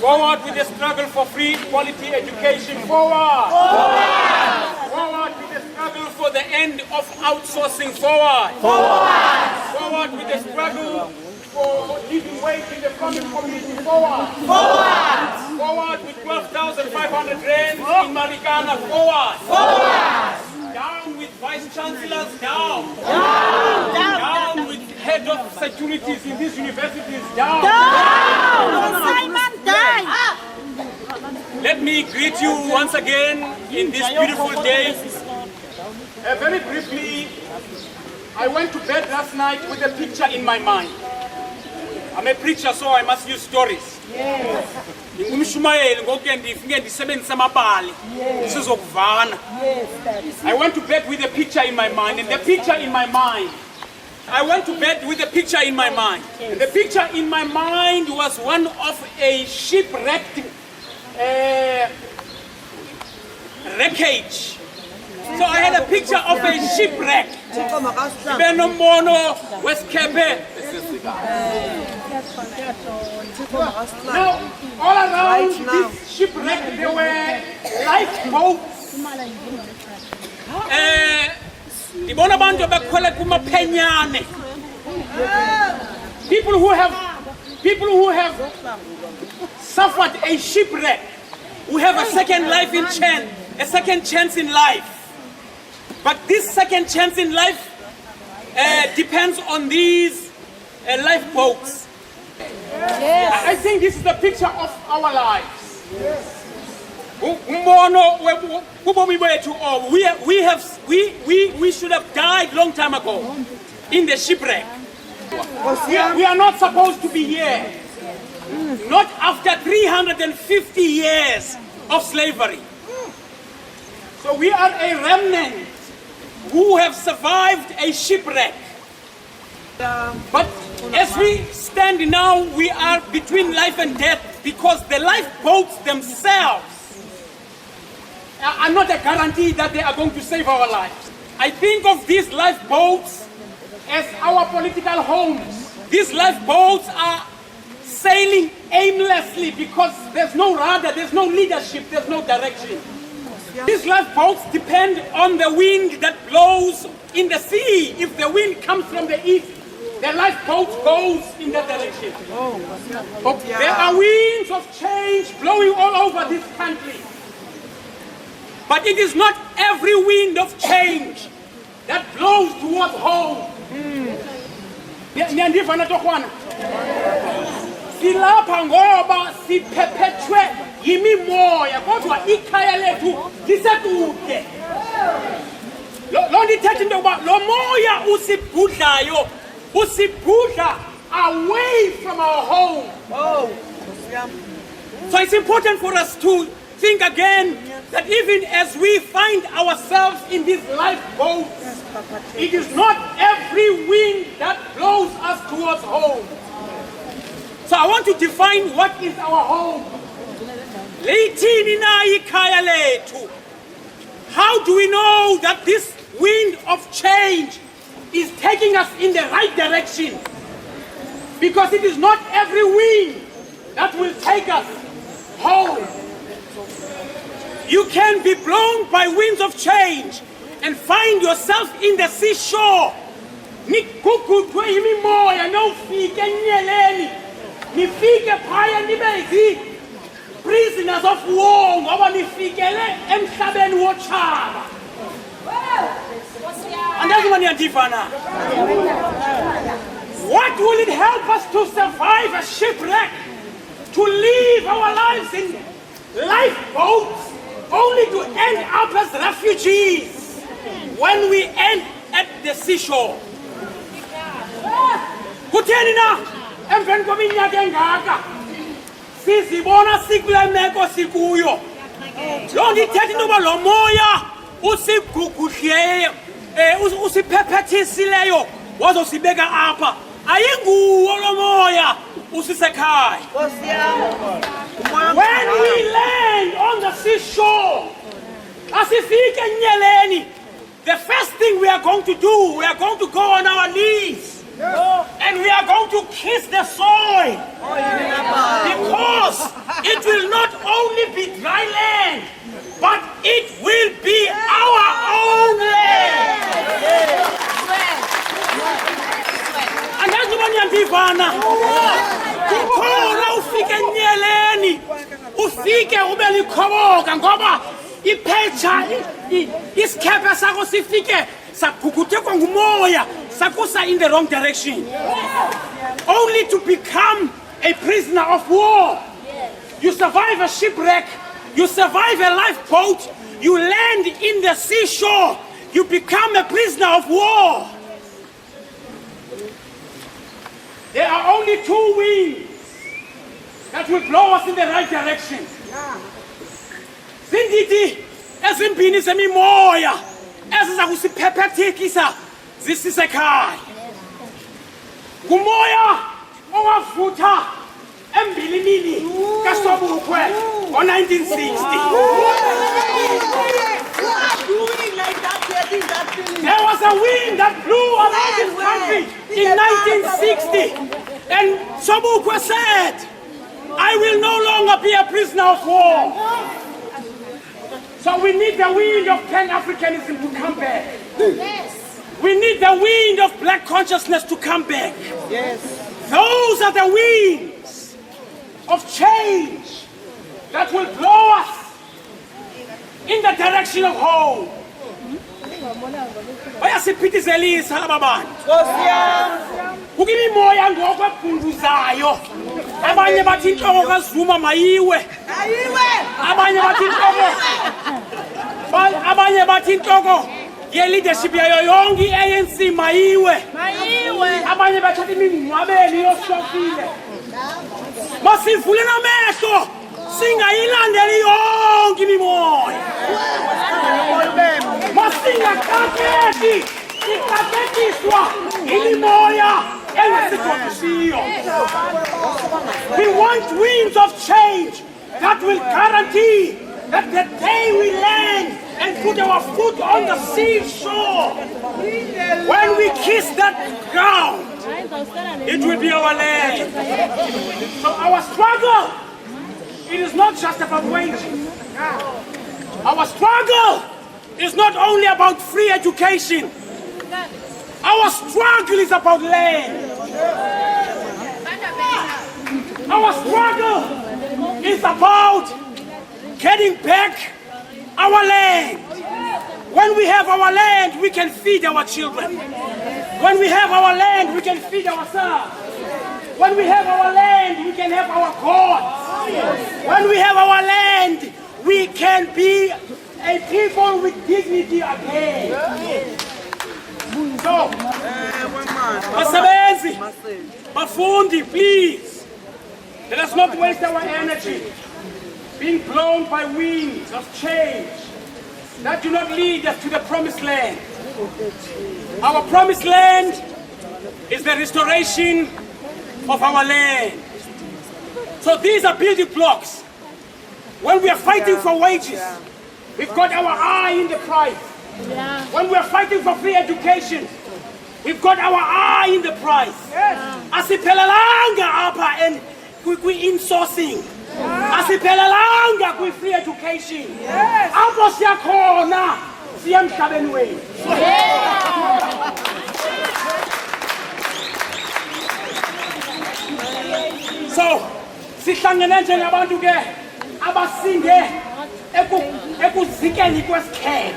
Forward with the struggle for free quality education. Forward! Forward! Forward with the struggle for the end of outsourcing. Forward! Forward! Forward with the struggle for living wage in the farming community. Forward! Forward! Forward with 12,500 rand in Marikana. Forward! Forward! Down with vice chancellors. Down! Down! Down with head of securities in these universities. Down! Down! Simon, down! Let me greet you once again in this beautiful day. Very briefly, I went to bed last night with a picture in my mind. I'm a preacher, so I must use stories. Yes. I went to bed with a picture in my mind, and the picture in my mind, I went to bed with a picture in my mind. And the picture in my mind was one of a shipwrecked wreckage. So I had a picture of a shipwreck. Now, all around this shipwreck, there were lifeboats. People who have suffered a shipwreck, who have a second life in chance, a second chance in life. But this second chance in life depends on these lifeboats. Yes. I think this is the picture of our lives. Yes. We should have died long time ago in the shipwreck. We are not supposed to be here. Not after 350 years of slavery. So we are a remnant who have survived a shipwreck. But as we stand now, we are between life and death because the lifeboats themselves are not a guarantee that they are going to save our lives. I think of these lifeboats as our political homes. These lifeboats are sailing aimlessly because there's no rudder, there's no leadership, there's no direction. These lifeboats depend on the wind that blows in the sea. If the wind comes from the east, the lifeboat goes in that direction. There are winds of change blowing all over this country. But it is not every wind of change that blows towards home. Silapha ngoba siphephetshwe yimimoya kodwa ikhaya lethu lisekude. Lo ndithetha into yokuba lo moya usibhudlayo usibhudla away from our home. So it's important for us to think again that even as we find ourselves in these lifeboats, it is not every wind that blows us towards home. So I want to define what is our home. How do we know that this wind of change is taking us in the right direction? Because it is not every wind that will take us home. You can be blown by winds of change and find yourself in the seashore. Nifike phaya nibe prisoners of war ngoba nifikele emhlabeni wochaba. What will it help us to survive a shipwreck? To live our lives in lifeboats only to end up as refugees when we end at the seashore. Kutheni na emveni kweminyaka engaka sizibona sikule meko sikuyo. Loo nto ithetha into yoba lo moya usiguguhleyo usiphephetisileyo wazosibeka apha ayinguwo lo moya usisekhaya. When we land on the seashore, asifike enyeleni, the first thing we are going to do, we are going to go on our knees and we are going to kiss the soil, because it will not only be dry land, but it will be our own land. And that's what kukhona ufike enyeleni ufike ube likhoboka ngoba iphetsha isikhepe sakho sifike saguguthekwa ngumoya sakusa in the wrong direction, only to become a prisoner of war. You survive a shipwreck, you survive a lifeboat, you land in the seashore, you become a prisoner of war. There are only two winds that will blow us in the right direction. Zindidi ezimbini zemimoya eziza kusiphephetisa zisisekhaya. Kumoya owavutha embilinini kaSobukwe ngo-1960. There was a wind that blew around this country in 1960, and Sobukwe said, I will no longer be a prisoner of war. So we need the wind of Pan-Africanism to come back. Yes. We need the wind of black consciousness to come back. Yes. Those are the winds of change that will blow us in the direction of home. Bayasiphithizelisa ababantu. Ukimimoya ngokwephunguzayo. Abanye bathi inhloko kaZuma mayiwe. Abanye bathi inhloko ye-leadership yayo yonke i-ANC mayiwe. Abanye bathi imingcwabeni yosofile. Masivule namehlo singayilandeli yonke imimoya. Masingakakhethi sikaketiswa imimoya engasigothusiyo. We want winds of change that will guarantee that the day we land and put our foot on the seashore, when we kiss that ground, it will be our land. So our struggle, it is not just about wages. Our struggle is not only about free education. Our struggle is about land. Our struggle is about getting back our land. When we have our land, we can feed our children. When we have our land, we can feed ourselves. When we have our land, we can have our gods. When we have our land, we can be a people with dignity again. So, Basebenzi, Bafundi, please, let us not waste our energy being blown by winds of change that do not lead us to the promised land. Our promised land is the restoration of our land. So these are building blocks. When we are fighting for wages, we've got our eye in the prize. When we are fighting for free education, we've got our eye in the prize. Asiphelelanga apha and kwi-insourcing. Asiphelelanga kwi-free education. Apho siyakhona siya emhlabeni wethu. So sihlangene njengabantu ke abasinde ekuzikeni kwesikhephe.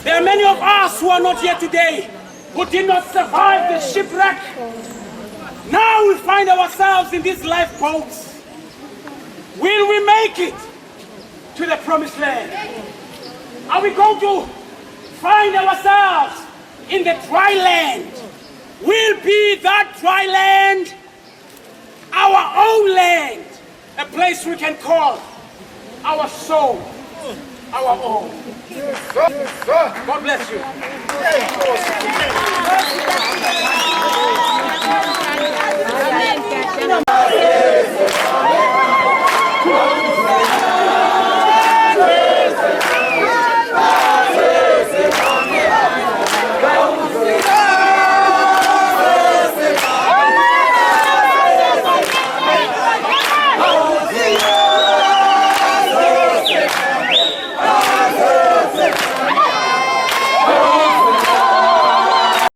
There are many of us who are not here today who did not survive the shipwreck. Now we find ourselves in these lifeboats. Will we make it to the promised land? Are we going to find ourselves in the dry land? Will be that dry land our own land, a place we can call our soul, our own. God bless you.